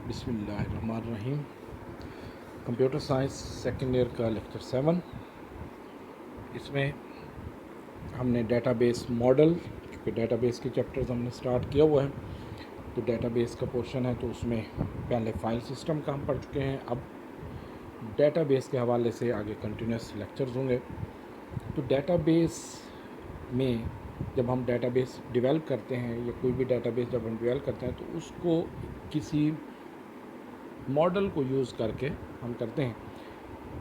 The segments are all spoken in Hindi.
बिस्मिल्लाहिर्रहमानिर्रहीम। कंप्यूटर साइंस सेकेंड ईयर का लेक्चर 7। इसमें हमने डेटाबेस मॉडल, क्योंकि डेटाबेस के चैप्टर्स हमने स्टार्ट किया हुआ है, तो डेटाबेस का पोर्शन है, तो उसमें पहले फ़ाइल सिस्टम का हम पढ़ चुके हैं। अब डेटाबेस के हवाले से आगे कंटिन्यूस लेक्चर्स होंगे। तो डेटाबेस में जब हम डेटाबेस डेवलप करते हैं या कोई भी डेटाबेस जब हम डेवलप करते हैं, तो उसको किसी मॉडल को यूज़ करके हम करते हैं।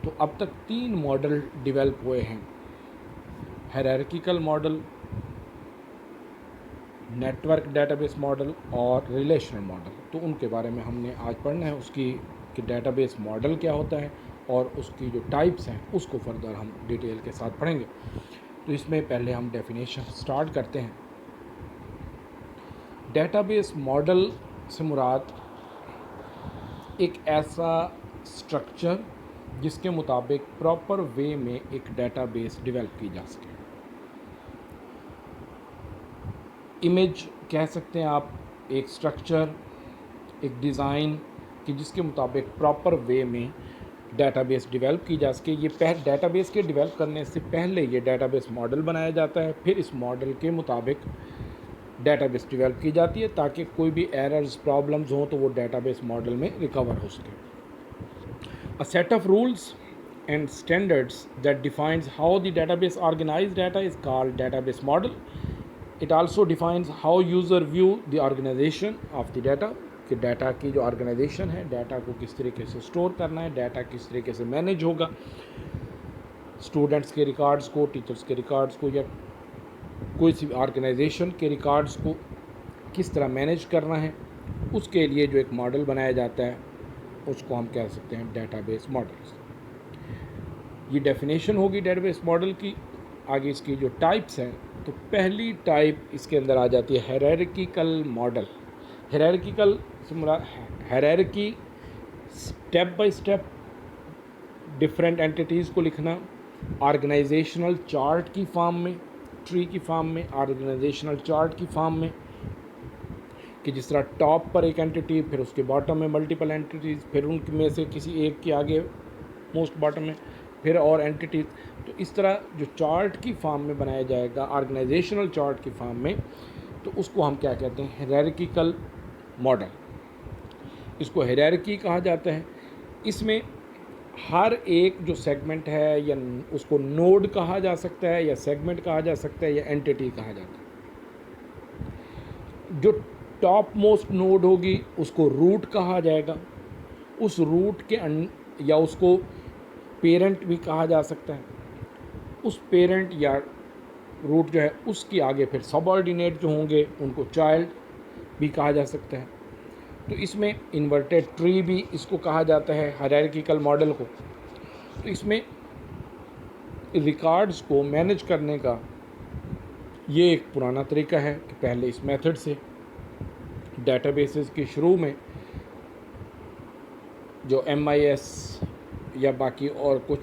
तो अब तक 3 मॉडल डेवलप हुए हैं: hierarchical model, network database model और रिलेशनल मॉडल। तो उनके बारे में हमने आज पढ़ना है, उसकी कि डेटाबेस मॉडल क्या होता है और उसकी जो टाइप्स हैं उसको फर्दर हम डिटेल के साथ पढ़ेंगे। तो इसमें पहले हम डेफिनेशन स्टार्ट करते हैं। डेटाबेस मॉडल से मुराद एक ऐसा स्ट्रक्चर जिसके मुताबिक प्रॉपर वे में एक डेटाबेस डेवलप की जा सके। इमेज कह सकते हैं आप, एक स्ट्रक्चर, एक डिज़ाइन कि जिसके मुताबिक प्रॉपर वे में डेटाबेस डेवलप की जा सके। ये डेटाबेस के डेवलप करने से पहले ये डेटाबेस मॉडल बनाया जाता है, फिर इस मॉडल के मुताबिक डेटाबेस डेवलप की जाती है ताकि कोई भी एरर्स, प्रॉब्लम्स हों तो वो डेटाबेस मॉडल में रिकवर हो सके। A set of rules and standards that defines how the database organizes data is called database model. It also defines how user view the organization of the data, कि डाटा की जो ऑर्गेनाइजेशन है, डाटा को किस तरीके से स्टोर करना है, डाटा किस तरीके से मैनेज होगा, स्टूडेंट्स के रिकॉर्ड्स को, टीचर्स के रिकॉर्ड्स को या कोई सी ऑर्गेनाइजेशन के रिकॉर्ड्स को किस तरह मैनेज करना है, उसके लिए जो एक मॉडल बनाया जाता है उसको हम कह सकते हैं डेटाबेस मॉडल्स। ये डेफिनेशन होगी डेटाबेस मॉडल की। आगे इसकी जो टाइप्स हैं, तो पहली टाइप इसके अंदर आ जाती है हायरार्किकल मॉडल। हायरार्किकल से मुराद hierarchy, step by step different entities को लिखना, ऑर्गेनाइजेशनल चार्ट की फॉर्म में, ट्री की फॉर्म में, ऑर्गेनाइजेशनल चार्ट की फॉर्म में, कि जिस तरह टॉप पर एक एंटिटी, फिर उसके बॉटम में मल्टीपल एंटिटीज़, फिर उनमें से किसी एक के आगे मोस्ट बॉटम में फिर और एंटिटीज़। तो इस तरह जो चार्ट की फॉर्म में बनाया जाएगा, ऑर्गेनाइजेशनल चार्ट की फॉर्म में, तो उसको हम क्या कहते हैं? Hierarchical model. इसको हायरार्की कहा जाता है। इसमें हर एक जो सेगमेंट है, या उसको नोड कहा जा सकता है, या सेगमेंट कहा जा सकता है, या एंटिटी कहा जाता है। जो टॉप मोस्ट नोड होगी उसको रूट कहा जाएगा। उस रूट के या उसको पेरेंट भी कहा जा सकता है। उस पेरेंट या रूट जो है उसके आगे फिर सबऑर्डिनेट जो होंगे उनको चाइल्ड भी कहा जा सकता है। तो इसमें इन्वर्टेड ट्री भी इसको कहा जाता है, हायरार्किकल मॉडल को। तो इसमें रिकॉर्ड्स को मैनेज करने का ये एक पुराना तरीका है कि पहले इस मेथड से डेटाबेसेस के शुरू में जो MIS या बाकी और कुछ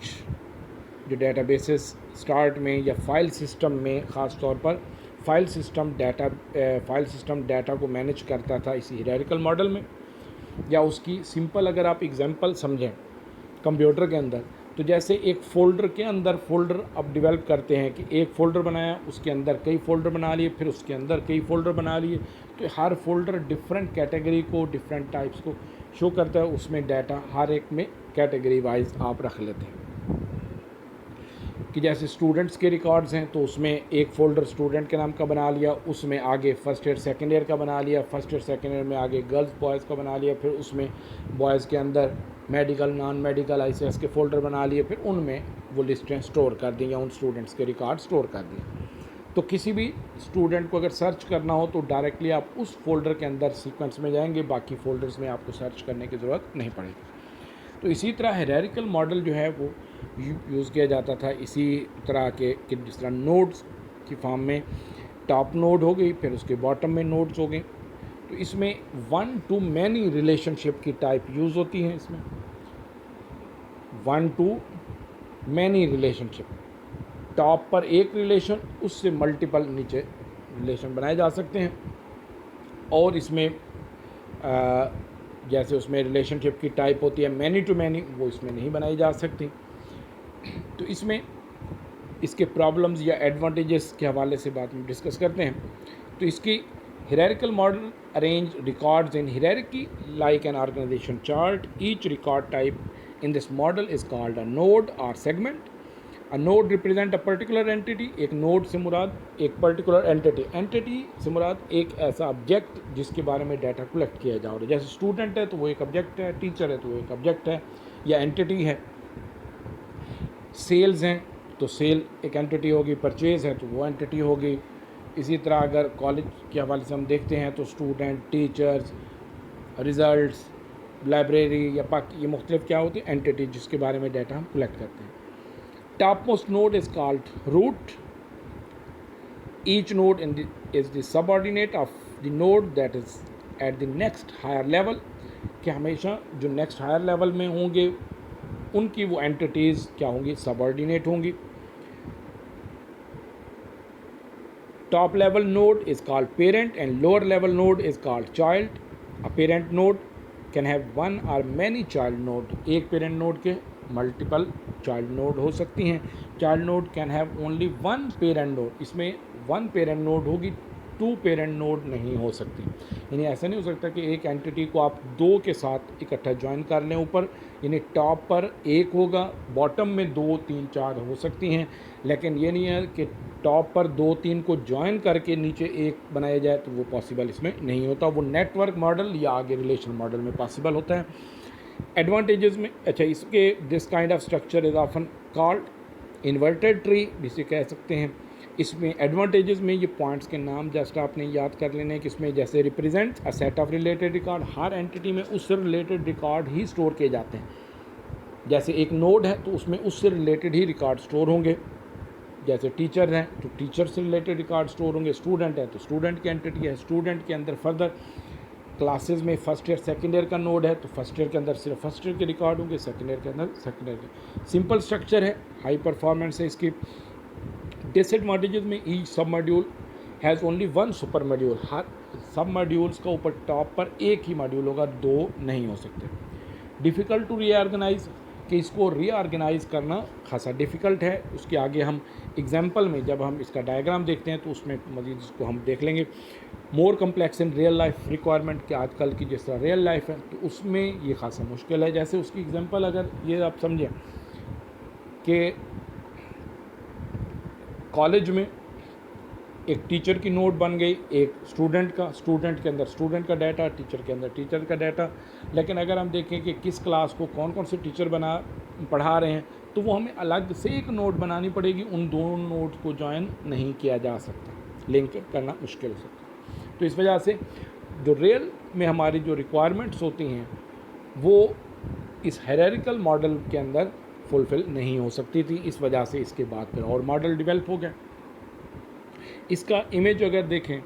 जो डेटाबेसेस स्टार्ट में या फाइल सिस्टम में, ख़ास तौर पर फाइल सिस्टम डाटा को मैनेज करता था इसी हायरार्किकल मॉडल में। या उसकी सिंपल अगर आप एग्जांपल समझें कंप्यूटर के अंदर, तो जैसे एक फ़ोल्डर के अंदर फ़ोल्डर अब डेवलप करते हैं कि एक फ़ोल्डर बनाया, उसके अंदर कई फ़ोल्डर बना लिए, फिर उसके अंदर कई फ़ोल्डर बना लिए। तो हर फोल्डर डिफरेंट कैटेगरी को, डिफरेंट टाइप्स को शो करता है। उसमें डाटा हर एक में कैटेगरी वाइज आप रख लेते हैं कि जैसे स्टूडेंट्स के रिकॉर्ड्स हैं तो उसमें एक फ़ोल्डर स्टूडेंट के नाम का बना लिया, उसमें आगे फर्स्ट ईयर सेकेंड ईयर का बना लिया, फर्स्ट ईयर सेकेंड ईयर में आगे गर्ल्स बॉयज़ का बना लिया, फिर उसमें बॉयज़ के अंदर मेडिकल, नॉन मेडिकल, ICS के फ़ोल्डर बना लिए, फिर उनमें वो लिस्टें स्टोर कर दी या उन स्टूडेंट्स के रिकॉर्ड स्टोर कर दिए। तो किसी भी स्टूडेंट को अगर सर्च करना हो तो डायरेक्टली आप उस फोल्डर के अंदर सीक्वेंस में जाएंगे, बाकी फ़ोल्डर्स में आपको सर्च करने की ज़रूरत नहीं पड़ेगी। तो इसी तरह हायरार्किकल मॉडल जो है वो यूज़ किया जाता था इसी तरह के कि जिस तरह नोड्स की फॉर्म में टॉप नोड हो गई, फिर उसके बॉटम में नोड्स हो गए। तो इसमें 1 to many रिलेशनशिप की टाइप यूज़ होती हैं। इसमें 1 to many रिलेशनशिप, टॉप पर एक रिलेशन, उससे मल्टीपल नीचे रिलेशन बनाए जा सकते हैं। और इसमें जैसे उसमें रिलेशनशिप की टाइप होती है मैनी टू मैनी, वो इसमें नहीं बनाई जा सकती। तो इसमें इसके प्रॉब्लम्स या एडवांटेजेस के हवाले से बाद में डिस्कस करते हैं। तो इसकी hierarchical model arrange records in hierarchy like an organization chart. Each record type in this model is called a node or segment. A node represent a particular entity. एक node से मुराद एक particular entity, entity से मुराद एक ऐसा object जिसके बारे में डाटा कलेक्ट किया जा रहा है। जैसे स्टूडेंट है तो वो एक ऑब्जेक्ट है, टीचर है तो वो एक ऑब्जेक्ट है या एंटिटी है। सेल्स हैं तो सेल एक एंटिटी होगी, परचेज़ है तो वो एंटिटी होगी। इसी तरह अगर कॉलेज के हवाले से हम देखते हैं तो स्टूडेंट, टीचर्स, रिज़ल्ट्स, लाइब्रेरी या बाकी ये मुख्तलिफ क्या होती है एंटिटी जिसके बारे में डाटा हम कलेक्ट करते हैं। Top most node is called root. Each node is the subordinate of the node that is at the next higher level, कि हमेशा जो नेक्स्ट हायर लेवल में होंगे उनकी वो एंटिटीज़ क्या होंगी, सबऑर्डिनेट होंगी। Top level node is called parent and lower level node is called child. A parent node can have one or many child node. एक parent node के multiple child node हो सकती हैं। Child node can have only one parent node. इसमें one parent node होगी, टू पेरेंट नोड नहीं हो सकती। यानी ऐसा नहीं हो सकता कि एक एंटिटी को आप दो के साथ इकट्ठा ज्वाइन कर लें ऊपर, यानी टॉप पर एक होगा, बॉटम में 2, 3, 4 हो सकती हैं, लेकिन ये नहीं है कि टॉप पर 2, 3 को ज्वाइन करके नीचे एक बनाया जाए, तो वो पॉसिबल इसमें नहीं होता। वो नेटवर्क मॉडल या आगे रिलेशन मॉडल में पॉसिबल होता है। एडवांटेजेस में अच्छा इसके this kind of structure is often called inverted tree जिसे कह सकते हैं। इसमें एडवांटेजेस में ये पॉइंट्स के नाम जस्ट आपने याद कर लेने कि इसमें जैसे represent a set of related record, her entity में उससे रिलेटेड रिकॉर्ड ही स्टोर किए जाते हैं। जैसे एक नोड है तो उसमें उससे रिलेटेड ही रिकॉर्ड स्टोर होंगे। जैसे टीचर हैं तो टीचर से रिलेटेड रिकॉर्ड स्टोर होंगे, स्टूडेंट है तो स्टूडेंट की एंटिटी है, स्टूडेंट के अंदर फर्दर क्लासेस में फर्स्ट ईयर सेकेंड ईयर का नोड है तो फर्स्ट ईयर के अंदर सिर्फ फर्स्ट ईयर के रिकॉर्ड होंगे, सेकेंड ईयर के अंदर सेकेंड ईयर के। सिंपल स्ट्रक्चर है, हाई परफॉर्मेंस है इसकी। डिसएडवांटेजेस में each sub module has only one super module, हर सब मॉड्यूल्स का ऊपर टॉप पर एक ही मॉड्यूल होगा, दो नहीं हो सकते। डिफ़िकल्ट टू रीऑर्गेनाइज, कि इसको रीऑर्गेनाइज करना खासा डिफ़िकल्ट है। उसके आगे हम एग्जांपल में जब हम इसका डायग्राम देखते हैं तो उसमें मज़ीद इसको हम देख लेंगे। मोर complex in real life requirement, कि आजकल की जिस तरह रियल लाइफ है तो उसमें ये खासा मुश्किल है। जैसे उसकी एग्जांपल अगर ये आप समझें कि कॉलेज में एक टीचर की नोट बन गई, एक स्टूडेंट का, स्टूडेंट के अंदर स्टूडेंट का डाटा, टीचर के अंदर टीचर का डाटा। लेकिन अगर हम देखें कि किस क्लास को कौन कौन से टीचर पढ़ा रहे हैं तो वो हमें अलग से एक नोट बनानी पड़ेगी, उन दोनों नोट को ज्वाइन नहीं किया जा सकता, लिंक करना मुश्किल हो सकता है। तो इस वजह से जो रियल में हमारी जो रिक्वायरमेंट्स होती हैं वो इस हायरार्किकल मॉडल के अंदर फुलफ़िल नहीं हो सकती थी। इस वजह से इसके बाद फिर और मॉडल डेवलप हो गया। इसका इमेज अगर देखें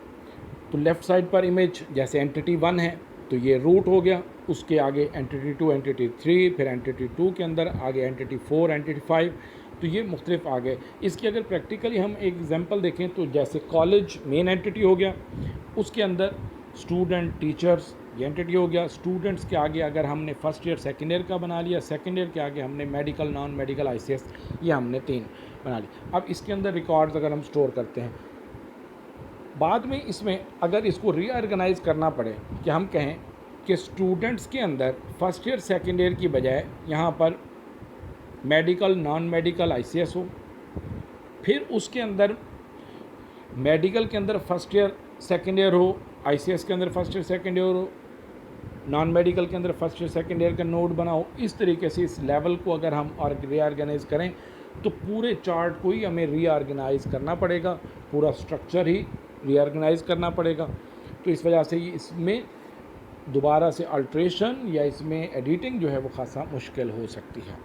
तो लेफ़्ट साइड पर इमेज जैसे एंटिटी 1 है तो ये रूट हो गया, उसके आगे एंटिटी 2, एंटिटी 3, फिर एंटिटी 2 के अंदर आगे एंटिटी 4, एंटिटी 5, तो ये मुख्तलिफ आ गए। इसकी अगर प्रैक्टिकली हम एक एग्जांपल देखें तो जैसे कॉलेज मेन एंटिटी हो गया, उसके अंदर स्टूडेंट, टीचर्स ये एंटिटी हो गया। स्टूडेंट्स के आगे अगर हमने फर्स्ट ईयर सेकेंड ईयर का बना लिया, सेकेंड ईयर के आगे हमने मेडिकल, नॉन मेडिकल, ICS, ये हमने 3 बना लिया। अब इसके अंदर रिकॉर्ड्स अगर हम स्टोर करते हैं, बाद में इसमें अगर इसको रीऑर्गेनाइज करना पड़े कि हम कहें कि स्टूडेंट्स के अंदर फर्स्ट ईयर सेकेंड ईयर की बजाय यहाँ पर मेडिकल, नॉन मेडिकल, ICS हो, फिर उसके अंदर मेडिकल के अंदर फर्स्ट ईयर सेकेंड ईयर हो, ICS के अंदर फर्स्ट ईयर सेकेंड ईयर हो, नॉन मेडिकल के अंदर फर्स्ट ईयर सेकेंड ईयर का नोट बनाओ। इस तरीके से इस लेवल को अगर हम और रीऑर्गेनाइज करें तो पूरे चार्ट को ही हमें रीऑर्गेनाइज करना पड़ेगा, पूरा स्ट्रक्चर ही रीऑर्गेनाइज करना पड़ेगा। तो इस वजह से ये इसमें दोबारा से अल्ट्रेशन या इसमें एडिटिंग जो है वो खासा मुश्किल हो सकती है।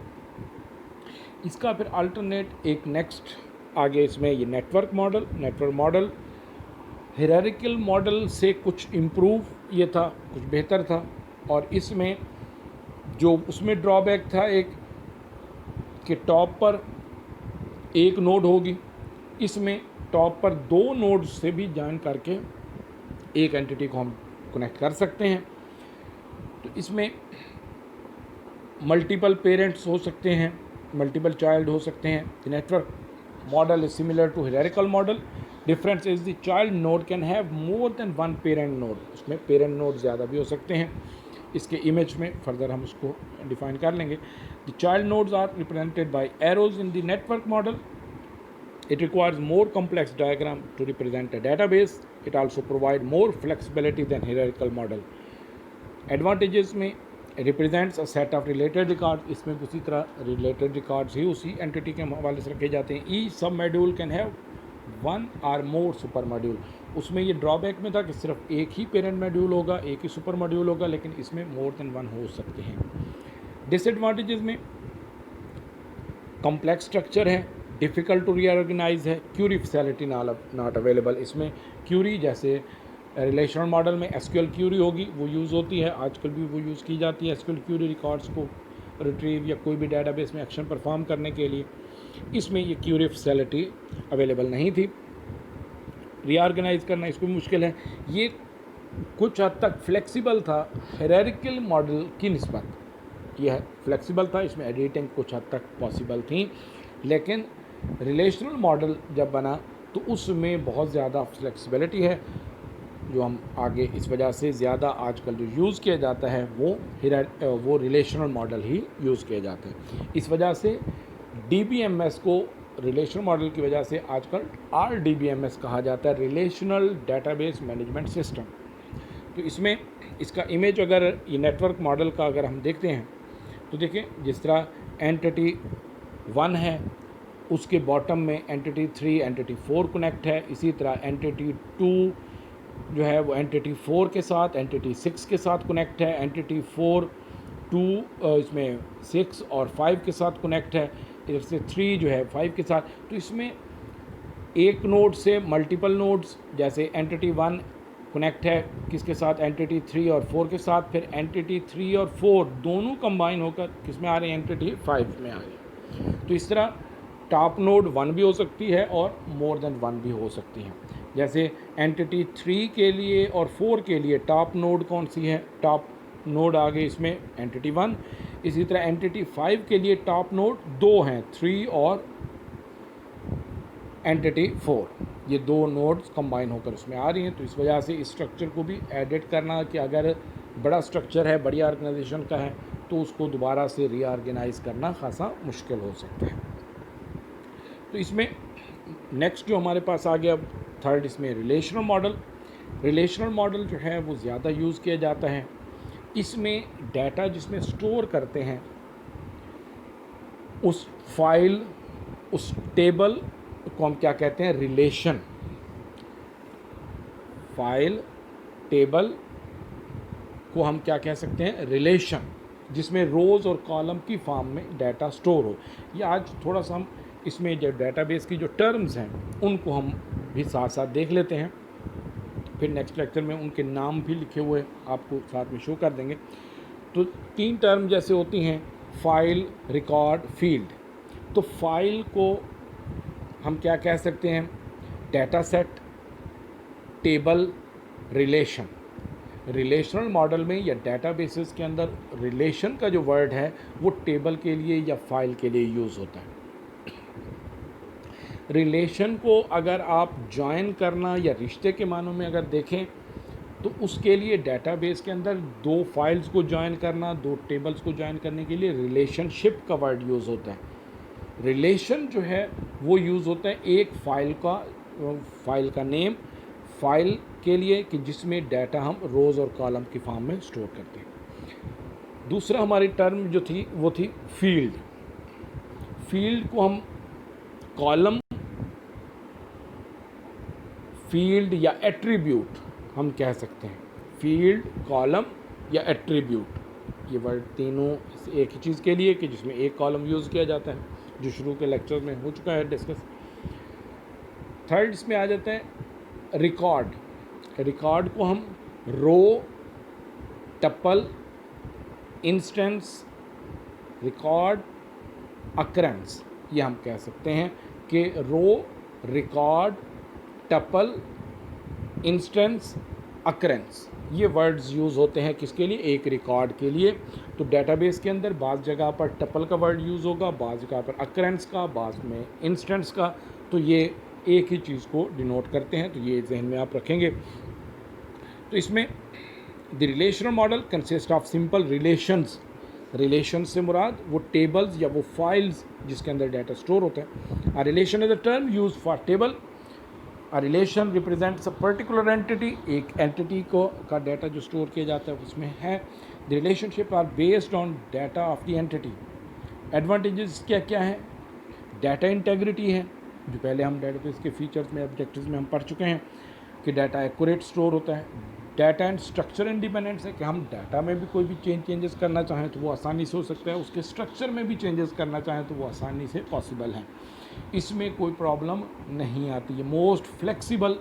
इसका फिर अल्टरनेट एक नेक्स्ट आगे इसमें ये नेटवर्क मॉडल हायरार्किकल मॉडल से कुछ इम्प्रूव ये था, कुछ बेहतर था। और इसमें जो उसमें ड्रॉबैक था एक कि टॉप पर एक नोड होगी, इसमें टॉप पर 2 नोड्स से भी ज्वाइन करके एक एंटिटी को हम कनेक्ट कर सकते हैं। तो इसमें मल्टीपल पेरेंट्स हो सकते हैं, मल्टीपल चाइल्ड हो सकते हैं। The network model is similar to hierarchical model. Difference is the child node can have more than one parent node. उसमें पेरेंट नोड ज़्यादा भी हो सकते हैं। इसके इमेज में फर्दर हम उसको डिफाइन कर लेंगे। The child nodes are represented by arrows in the network model. It requires more complex diagram to represent a database. It also provides more flexibility than hierarchical model. Advantages में represents a set of related records. इसमें उसी तरह related records ही उसी entity के हवाले से रखे जाते हैं. Each sub module can have one or more super module. उसमें ये ड्रॉबैक में था कि सिर्फ एक ही पेरेंट मॉड्यूल होगा, एक ही सुपर मॉड्यूल होगा, लेकिन इसमें मोर देन वन हो सकते हैं. डिसएडवांटेजेस में कॉम्प्लेक्स स्ट्रक्चर है, डिफ़िकल्ट टू रीऑर्गेनाइज है, क्यूरी फैसिलिटी नॉट अवेलेबल. इसमें क्यूरी जैसे रिलेशनल मॉडल में एसक्यूएल क्यूरी होगी, वो यूज़ होती है, आजकल भी वो यूज़ की जाती है एसक्यूएल क्यूरी रिकॉर्ड्स को रिट्रीव या कोई भी डेटाबेस में एक्शन परफॉर्म करने के लिए. इसमें ये क्यूरी फैसिलिटी अवेलेबल नहीं थी. रीऑर्गेनाइज करना इसको मुश्किल है. ये कुछ हद तक फ्लेक्सिबल था हायरार्किकल मॉडल की निस्बत. यह फ्लेक्सिबल था, इसमें एडिटिंग कुछ हद तक पॉसिबल थी, लेकिन रिलेशनल मॉडल जब बना तो उसमें बहुत ज़्यादा फ्लेक्सिबिलिटी है, जो हम आगे इस वजह से ज़्यादा आजकल जो यूज़ किया जाता है वो रिलेशनल मॉडल ही यूज़ किए जाते हैं. इस वजह से DBMS को रिलेशनल मॉडल की वजह से आजकल RDBMS कहा जाता है, रिलेशनल डेटाबेस मैनेजमेंट सिस्टम. तो इसमें इसका इमेज अगर ये नेटवर्क मॉडल का अगर हम देखते हैं तो देखिए, जिस तरह एंटिटी 1 है उसके बॉटम में एंटिटी 3 एंटिटी 4 कनेक्ट है. इसी तरह एंटिटी 2 जो है वो एंटिटी 4 के साथ, एंटिटी 6 के साथ कनेक्ट है. एंटिटी 4 2 इसमें 6 और 5 के साथ कनेक्ट है. इधर से 3 जो है 5 के साथ. तो इसमें एक नोड से मल्टीपल नोड्स, जैसे एंटिटी 1 कनेक्ट है किसके साथ, एंटिटी 3 और 4 के साथ. फिर एंटिटी 3 और 4 दोनों कंबाइन होकर किस में आ रहे हैं, एंटिटी 5 में आ रहे हैं. तो इस तरह टॉप नोड 1 भी हो सकती है और मोर देन 1 भी हो सकती है. जैसे एंटिटी 3 के लिए और 4 के लिए टॉप नोड कौन सी है, टॉप नोड आ गई इसमें एंटिटी 1. इसी तरह एंटिटी 5 के लिए टॉप नोड 2 हैं, 3 और एंटिटी 4. ये 2 नोड्स कंबाइन होकर उसमें आ रही हैं. तो इस वजह से इस स्ट्रक्चर को भी एडिट करना, कि अगर बड़ा स्ट्रक्चर है, बड़ी ऑर्गेनाइजेशन का है, तो उसको दोबारा से रीऑर्गेनाइज करना खासा मुश्किल हो सकता है. तो इसमें नेक्स्ट जो हमारे पास आ गया थर्ड, इसमें रिलेशनल मॉडल. रिलेशनल मॉडल जो है वो ज़्यादा यूज़ किया जाता है. इसमें डाटा जिसमें स्टोर करते हैं उस फाइल, उस टेबल को हम क्या कहते हैं, रिलेशन. फाइल टेबल को हम क्या कह सकते हैं, रिलेशन, जिसमें रोज़ और कॉलम की फॉर्म में डाटा स्टोर हो. ये आज थोड़ा सा हम इसमें जो डाटाबेस की जो टर्म्स हैं उनको हम भी साथ साथ देख लेते हैं. फिर नेक्स्ट लेक्चर में उनके नाम भी लिखे हुए आपको साथ में शो कर देंगे. तो 3 टर्म जैसे होती हैं, फाइल, रिकॉर्ड, फील्ड. तो फाइल को हम क्या कह सकते हैं, data set, table, relation. Relational model में या डाटाबेसेस के अंदर रिलेशन का जो वर्ड है वो टेबल के लिए या फाइल के लिए यूज़ होता है. रिलेशन को अगर आप जॉइन करना या रिश्ते के मानों में अगर देखें तो उसके लिए डाटाबेस के अंदर 2 फाइल्स को जॉइन करना, 2 टेबल्स को जॉइन करने के लिए रिलेशनशिप का वर्ड यूज़ होता है. रिलेशन जो है वो यूज़ होता है एक फाइल का नेम, फाइल के लिए कि जिसमें डाटा हम रोज़ और कॉलम की फॉर्म में स्टोर करते हैं. दूसरा हमारी टर्म जो थी वो थी फील्ड. फील्ड को हम कॉलम, फील्ड या एट्रीब्यूट हम कह सकते हैं. फील्ड, कॉलम या एट्रीब्यूट, ये वर्ड तीनों एक ही चीज़ के लिए कि जिसमें एक कॉलम यूज़ किया जाता है, जो शुरू के लेक्चर में हो चुका है डिस्कस. थर्ड इसमें आ जाता है रिकॉर्ड. रिकॉर्ड को हम रो, टपल, इंस्टेंस, रिकॉर्ड, अकरेंस, ये हम कह सकते हैं कि रो, रिकॉर्ड, टपल, इंस्टेंस, अकरेंस, ये वर्ड्स यूज़ होते हैं किसके लिए, एक रिकॉर्ड के लिए। तो डेटाबेस के अंदर बाज़ जगह पर टपल का वर्ड यूज़ होगा, बाज़ जगह पर अकरेंस का, बाज़ में इंस्टेंस का। तो ये एक ही चीज़ को डिनोट करते हैं, तो ये जहन में आप रखेंगे। तो इसमें the relational model consist of simple relations. Relation से मुराद वो टेबल्स या वो फाइल्स जिसके अंदर डाटा स्टोर होता है। A relation is a term use for table. A relation represents a particular entity, एक एंटिटी को का डाटा जो स्टोर किया जाता है उसमें है। The relationship are based on data of the entity. Advantages क्या क्या है, डाटा इंटेग्रिटी है, जो पहले हम डेटाबेस के फीचर्स में ऑब्जेक्टिव्स में हम पढ़ चुके हैं कि डाटा एक्यूरेट स्टोर होता है। डाटा एंड स्ट्रक्चर इंडिपेंडेंस है कि हम डाटा में भी कोई भी चेंजेस करना चाहें तो वो आसानी से हो सकता है, उसके स्ट्रक्चर में भी चेंजेस करना चाहें तो वो आसानी से पॉसिबल है, इसमें कोई प्रॉब्लम नहीं आती है। मोस्ट फ्लेक्सिबल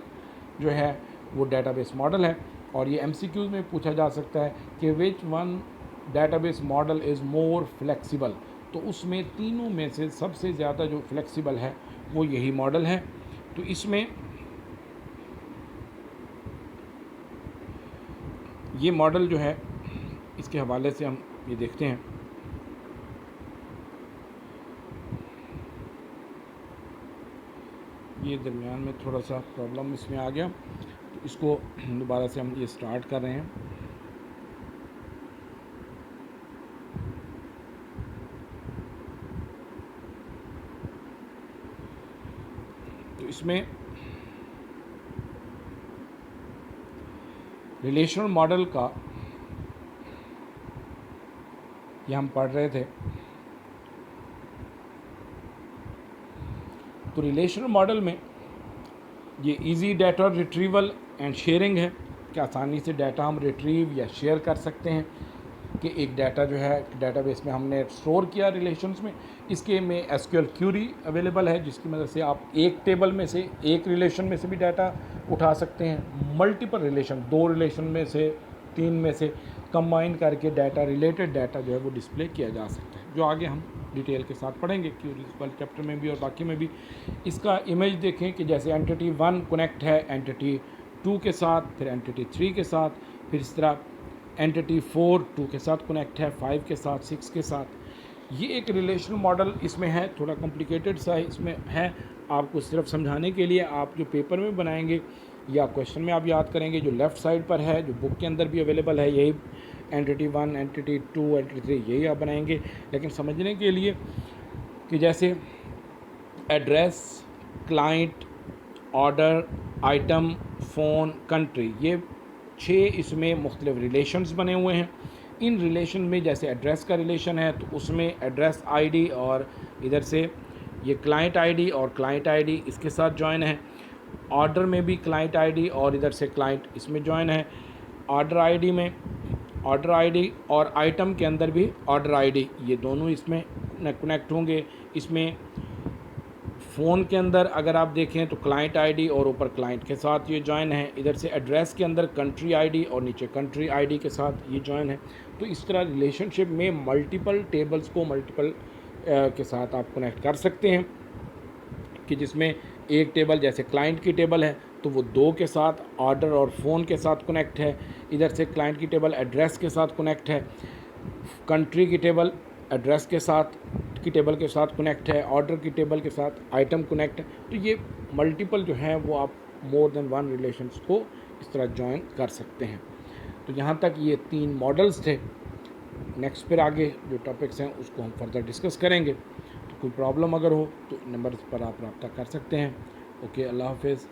जो है वो डाटाबेस मॉडल है। और ये MCQs में पूछा जा सकता है कि which one database model is more flexible, तो उसमें तीनों में से सबसे ज़्यादा जो फ्लेक्सिबल है वो यही मॉडल है। तो इसमें ये मॉडल जो है इसके हवाले से हम ये देखते हैं। ये दरमियान में थोड़ा सा प्रॉब्लम इसमें आ गया, तो इसको दोबारा से हम ये स्टार्ट कर रहे हैं। तो इसमें रिलेशनल मॉडल का ये हम पढ़ रहे थे। तो रिलेशनल मॉडल में ये easy data retrieval and sharing है कि आसानी से डाटा हम रिट्रीव या शेयर कर सकते हैं कि एक डाटा जो है डाटाबेस में हमने स्टोर किया रिलेशंस में, इसके में SQL क्यूरी अवेलेबल है जिसकी मदद से आप एक टेबल में से एक रिलेशन में से भी डाटा उठा सकते हैं। मल्टीपल रिलेशन, 2 रिलेशन में से 3 में से कंबाइन करके डाटा, रिलेटेड डाटा जो है वो डिस्प्ले किया जा सकता है, जो आगे हम डिटेल के साथ पढ़ेंगे क्यूरीज वाले चैप्टर में भी और बाकी में भी। इसका इमेज देखें कि जैसे एंटिटी 1 कनेक्ट है एंटिटी 2 के साथ, फिर एंटिटी 3 के साथ, फिर इस तरह एंटिटी 4 2 के साथ कनेक्ट है, 5 के साथ, 6 के साथ। ये एक रिलेशनल मॉडल इसमें है, थोड़ा कॉम्प्लिकेटेड सा इसमें है। आपको सिर्फ समझाने के लिए आप जो पेपर में बनाएंगे या क्वेश्चन में आप याद करेंगे, जो लेफ़्ट साइड पर है, जो बुक के अंदर भी अवेलेबल है, यही एंटिटी 1, एंटिटी 2, एंटिटी 3 यही आप बनाएंगे। लेकिन समझने के लिए कि जैसे address, client, order, item, phone, country, ये 6 इसमें मुख्तलिफ रिलेशंस बने हुए हैं। इन रिलेशन में जैसे एड्रेस का रिलेशन है तो उसमें एड्रेस आईडी और इधर से ये क्लाइंट आईडी और क्लाइंट आईडी इसके साथ जॉइन है। ऑर्डर में भी क्लाइंट आईडी और इधर से क्लाइंट इसमें जॉइन है। ऑर्डर आईडी में ऑर्डर आईडी और आइटम के अंदर भी ऑर्डर आईडी, ये दोनों इसमें कनेक्ट होंगे। इसमें फ़ोन के अंदर अगर आप देखें तो क्लाइंट आईडी और ऊपर क्लाइंट के साथ ये जॉइन है। इधर से एड्रेस के अंदर कंट्री आईडी और नीचे कंट्री आईडी के साथ ये जॉइन है। तो इस तरह रिलेशनशिप में मल्टीपल टेबल्स को मल्टीपल के साथ आप कनेक्ट कर सकते हैं कि जिसमें एक टेबल जैसे क्लाइंट की टेबल है तो वो 2 के साथ ऑर्डर और फ़ोन के साथ कनेक्ट है। इधर से क्लाइंट की टेबल एड्रेस के साथ कनेक्ट है, कंट्री की टेबल एड्रेस के साथ की टेबल के साथ कनेक्ट है, ऑर्डर की टेबल के साथ आइटम कनेक्ट है। तो ये मल्टीपल जो है वो आप मोर देन 1 रिलेशंस को इस तरह जॉइन कर सकते हैं। तो यहाँ तक ये 3 मॉडल्स थे। नेक्स्ट फिर आगे जो टॉपिक्स हैं उसको हम फर्दर डिस्कस करेंगे। तो कोई प्रॉब्लम अगर हो तो नंबर पर आप रब्ता कर सकते हैं। ओके, अल्लाह हाफिज़।